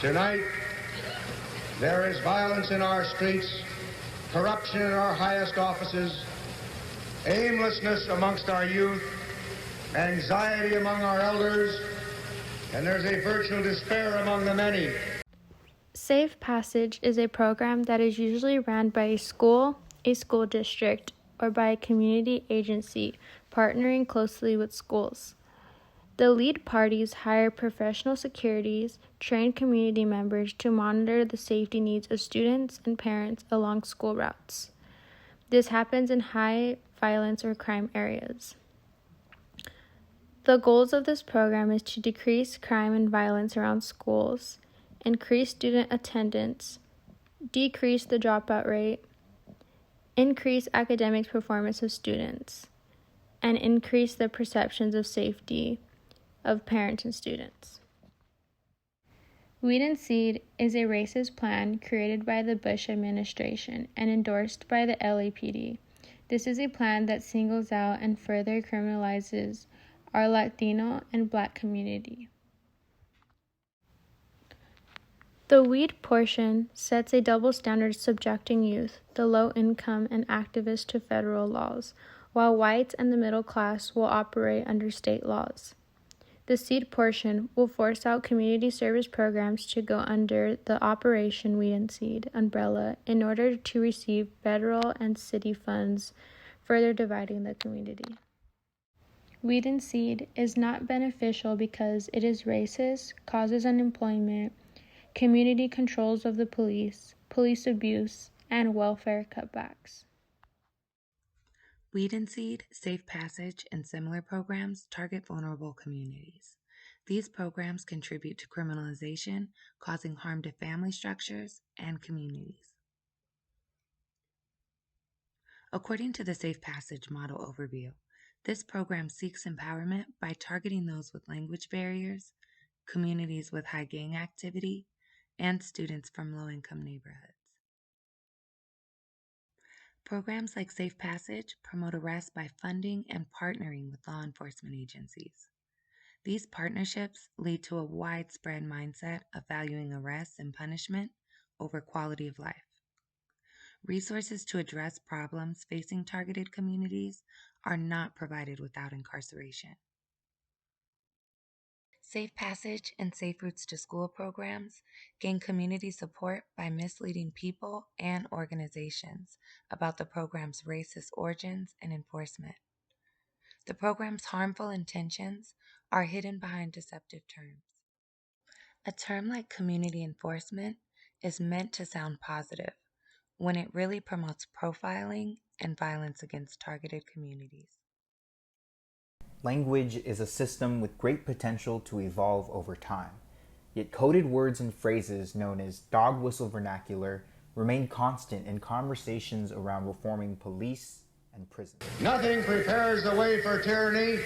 Tonight, there is violence in our streets, corruption in our highest offices, aimlessness amongst our youth, anxiety among our elders, and there's a virtual despair among the many. Safe Passage is a program that is usually run by a school district, or by a community agency partnering closely with schools. The lead parties hire professional securities, train community members to monitor the safety needs of students and parents along school routes. This happens in high violence or crime areas. The goals of this program is to decrease crime and violence around schools, increase student attendance, decrease the dropout rate, increase academic performance of students, and increase the perceptions of safety of parents and students. Weed and Seed is a racist plan created by the Bush administration and endorsed by the LAPD. This is a plan that singles out and further criminalizes our Latino and Black community. The weed portion sets a double standard subjecting youth, the low income, and activists to federal laws, while whites and the middle class will operate under state laws. The seed portion will force out community service programs to go under the Operation Weed and Seed umbrella in order to receive federal and city funds, further dividing the community. Weed and Seed is not beneficial because it is racist, causes unemployment, community controls of the police abuse, and welfare cutbacks. Weed and Seed, Safe Passage, and similar programs target vulnerable communities. These programs contribute to criminalization, causing harm to family structures and communities. According to the Safe Passage model overview, this program seeks empowerment by targeting those with language barriers, communities with high gang activity, and students from low-income neighborhoods. Programs like Safe Passage promote arrest by funding and partnering with law enforcement agencies. These partnerships lead to a widespread mindset of valuing arrests and punishment over quality of life. Resources to address problems facing targeted communities are not provided without incarceration. Safe Passage and Safe Routes to School programs gain community support by misleading people and organizations about the program's racist origins and enforcement. The program's harmful intentions are hidden behind deceptive terms. A term like community enforcement is meant to sound positive when it really promotes profiling and violence against targeted communities. Language is a system with great potential to evolve over time, yet coded words and phrases known as dog whistle vernacular remain constant in conversations around reforming police and prisons. Nothing prepares the way for tyranny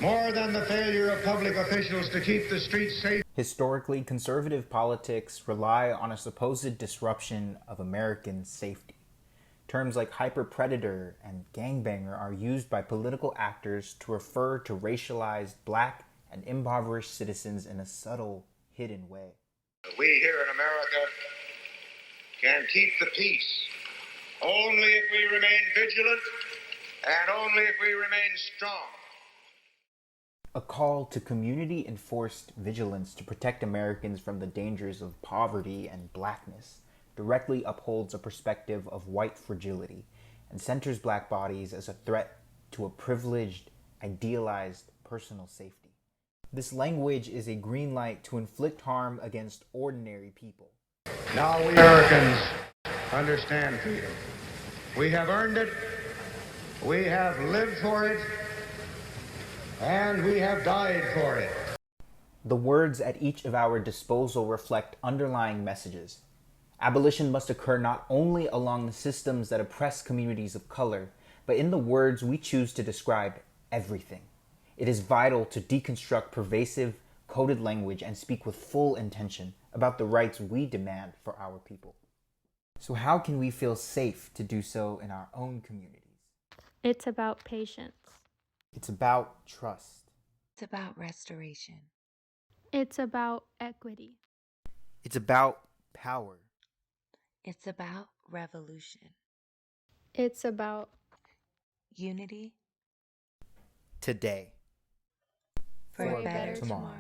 more than the failure of public officials to keep the streets safe. Historically, conservative politics rely on a supposed disruption of American safety. Terms like hyperpredator and gangbanger are used by political actors to refer to racialized Black and impoverished citizens in a subtle, hidden way. We here in America can keep the peace only if we remain vigilant and only if we remain strong. A call to community-enforced vigilance to protect Americans from the dangers of poverty and Blackness directly upholds a perspective of white fragility and centers Black bodies as a threat to a privileged, idealized personal safety. This language is a green light to inflict harm against ordinary people. Now we Americans understand freedom. We have earned it, we have lived for it, and we have died for it. The words at each of our disposal reflect underlying messages. Abolition must occur not only along the systems that oppress communities of color, but in the words we choose to describe everything. It is vital to deconstruct pervasive, coded language and speak with full intention about the rights we demand for our people. So how can we feel safe to do so in our own communities? It's about patience. It's about trust. It's about restoration. It's about equity. It's about power. It's about revolution, It's about unity Today. for a better tomorrow.